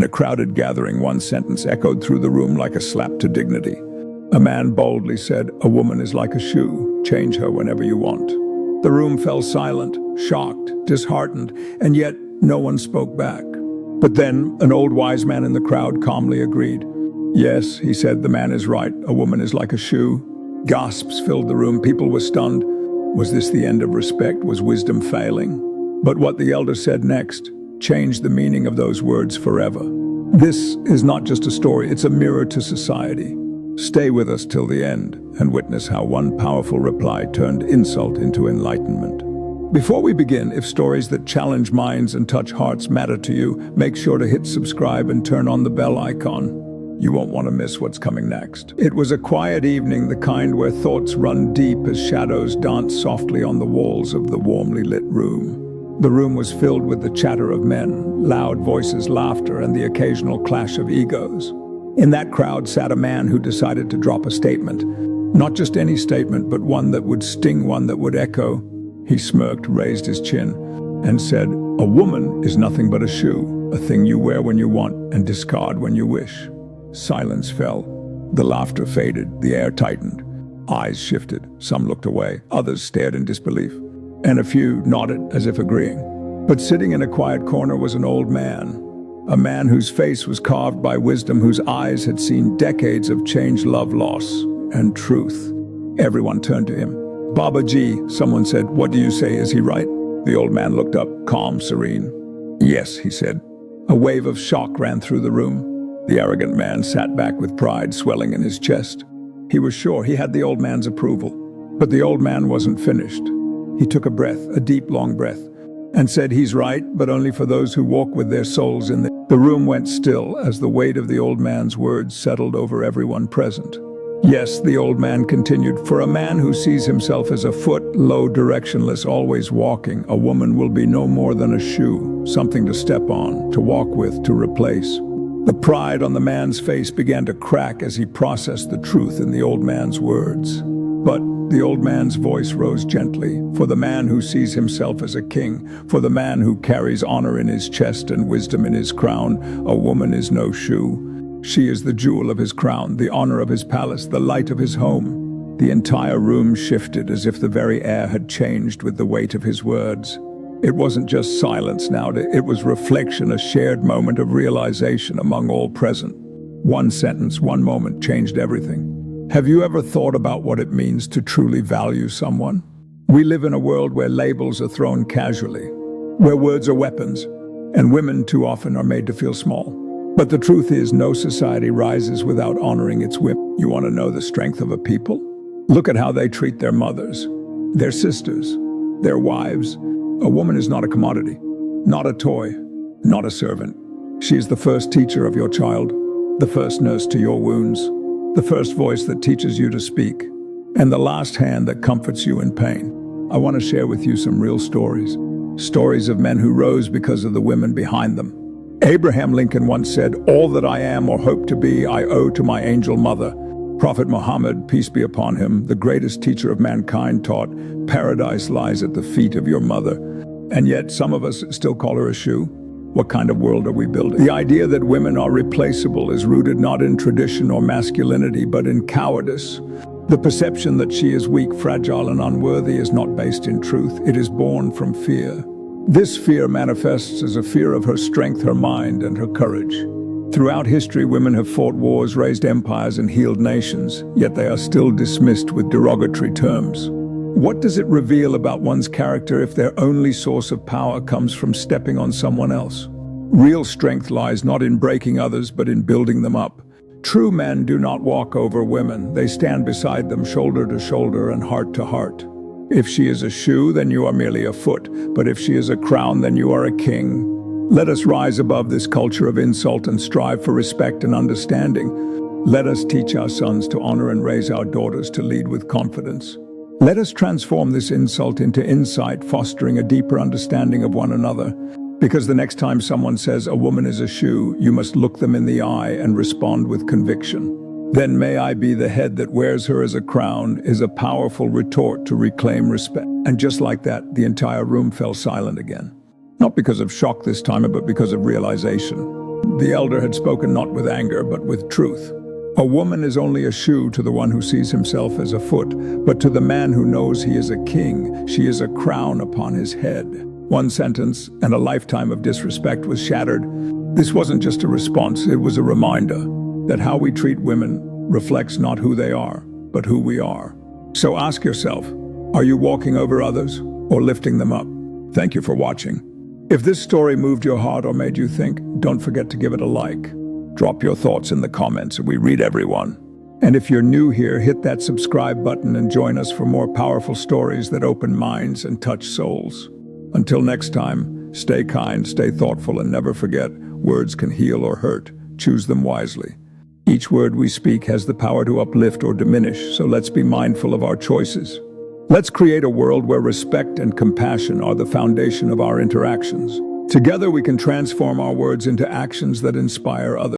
In a crowded gathering, one sentence echoed through the room like a slap to dignity. A man boldly said, "A woman is like a shoe. Change her whenever you want." The room fell silent, shocked, disheartened, and yet no one spoke back. But then an old wise man in the crowd calmly agreed. "Yes," he said, "the man is right. A woman is like a shoe." Gasps filled the room. People were stunned. Was this the end of respect? Was wisdom failing? But what the elder said next changed the meaning of those words forever. This is not just a story, it's a mirror to society. Stay with us till the end and witness how one powerful reply turned insult into enlightenment. Before we begin, if stories that challenge minds and touch hearts matter to you, make sure to hit subscribe and turn on the bell icon. You won't want to miss what's coming next. It was a quiet evening, the kind where thoughts run deep as shadows dance softly on the walls of the warmly lit room. The room was filled with the chatter of men, loud voices, laughter, and the occasional clash of egos. In that crowd sat a man who decided to drop a statement. Not just any statement, but one that would sting, one that would echo. He smirked, raised his chin, and said, "A woman is nothing but a shoe, a thing you wear when you want and discard when you wish." Silence fell. The laughter faded, the air tightened. Eyes shifted, some looked away, others stared in disbelief, and a few nodded as if agreeing. But sitting in a quiet corner was an old man, a man whose face was carved by wisdom, whose eyes had seen decades of change, love, loss, and truth. Everyone turned to him. "Baba Ji," someone said, "what do you say, is he right?" The old man looked up, calm, serene. "Yes," he said. A wave of shock ran through the room. The arrogant man sat back with pride swelling in his chest. He was sure he had the old man's approval. But the old man wasn't finished. He took a breath, a deep, long breath, and said, "He's right, but only for those who walk with their souls in the..." The room went still as the weight of the old man's words settled over everyone present. "Yes," the old man continued, "for a man who sees himself as a foot, low, directionless, always walking, a woman will be no more than a shoe, something to step on, to walk with, to replace." The pride on the man's face began to crack as he processed the truth in the old man's words. But the old man's voice rose gently. "For the man who sees himself as a king, for the man who carries honor in his chest and wisdom in his crown, a woman is no shoe. She is the jewel of his crown, the honor of his palace, the light of his home." The entire room shifted as if the very air had changed with the weight of his words. It wasn't just silence now, it was reflection, a shared moment of realization among all present. One sentence, one moment changed everything. Have you ever thought about what it means to truly value someone? We live in a world where labels are thrown casually, where words are weapons, and women too often are made to feel small. But the truth is, no society rises without honoring its women. You want to know the strength of a people? Look at how they treat their mothers, their sisters, their wives. A woman is not a commodity, not a toy, not a servant. She is the first teacher of your child, the first nurse to your wounds, the first voice that teaches you to speak, and the last hand that comforts you in pain. I want to share with you some real stories. Stories of men who rose because of the women behind them. Abraham Lincoln once said, "All that I am or hope to be, I owe to my angel mother." Prophet Muhammad, peace be upon him, the greatest teacher of mankind, taught, "Paradise lies at the feet of your mother." And yet some of us still call her a shoe. What kind of world are we building? The idea that women are replaceable is rooted not in tradition or masculinity, but in cowardice. The perception that she is weak, fragile, and unworthy is not based in truth. It is born from fear. This fear manifests as a fear of her strength, her mind, and her courage. Throughout history, women have fought wars, raised empires, and healed nations, yet they are still dismissed with derogatory terms. What does it reveal about one's character if their only source of power comes from stepping on someone else? Real strength lies not in breaking others, but in building them up. True men do not walk over women. They stand beside them, shoulder to shoulder and heart to heart. If she is a shoe, then you are merely a foot. But if she is a crown, then you are a king. Let us rise above this culture of insult and strive for respect and understanding. Let us teach our sons to honor and raise our daughters to lead with confidence. Let us transform this insult into insight, fostering a deeper understanding of one another. Because the next time someone says a woman is a shoe, you must look them in the eye and respond with conviction. "Then may I be the head that wears her as a crown" is a powerful retort to reclaim respect. And just like that, the entire room fell silent again. Not because of shock this time, but because of realization. The elder had spoken not with anger, but with truth. A woman is only a shoe to the one who sees himself as a foot, but to the man who knows he is a king, she is a crown upon his head. One sentence, and a lifetime of disrespect was shattered. This wasn't just a response, it was a reminder that how we treat women reflects not who they are, but who we are. So ask yourself, are you walking over others or lifting them up? Thank you for watching. If this story moved your heart or made you think, don't forget to give it a like. Drop your thoughts in the comments, we read everyone. And if you're new here, hit that subscribe button and join us for more powerful stories that open minds and touch souls. Until next time, stay kind, stay thoughtful, and never forget, words can heal or hurt. Choose them wisely. Each word we speak has the power to uplift or diminish, so let's be mindful of our choices. Let's create a world where respect and compassion are the foundation of our interactions. Together we can transform our words into actions that inspire others.